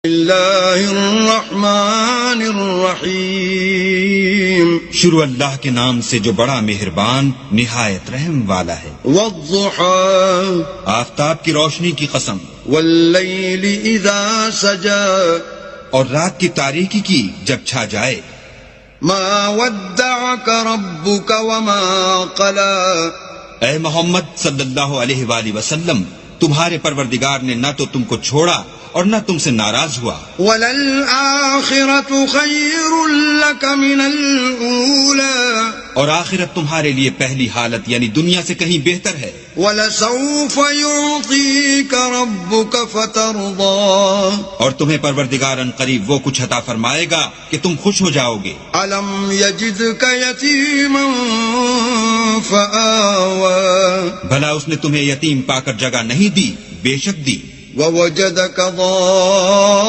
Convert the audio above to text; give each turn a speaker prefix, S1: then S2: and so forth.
S1: اللہ الرحمن الرحیم،
S2: شروع اللہ کے نام سے جو بڑا مہربان نہایت رحم والا ہے۔
S1: والضحى،
S2: آفتاب کی روشنی کی قسم،
S1: واللیل اذا سجا،
S2: اور رات کی تاریکی کی جب چھا جائے۔
S1: ما ودعك ربك وما قلى،
S2: اے محمد صلی اللہ علیہ وآلہ وسلم، تمہارے پروردگار نے نہ تو تم کو چھوڑا اور نہ تم سے ناراض ہوا۔
S1: وَلَلْآخِرَةُ خَيْرٌ لَكَ مِنَ الْأُولَى،
S2: اور آخرت تمہارے لیے پہلی حالت یعنی دنیا سے کہیں بہتر ہے۔
S1: وَلَسَوْفَ يُعْطِيكَ رَبُّكَ فَتَرْضَىٰ،
S2: اور تمہیں پروردگار ان قریب وہ کچھ عطا فرمائے گا کہ تم خوش ہو جاؤ گے۔
S1: أَلَمْ يَجِدْكَ يَتِيمًا فَآوَىٰ،
S2: بھلا اس نے تمہیں یتیم پا کر جگہ نہیں دی؟ بے شک دی۔
S1: وَوَجَدَكَ ضَالًّا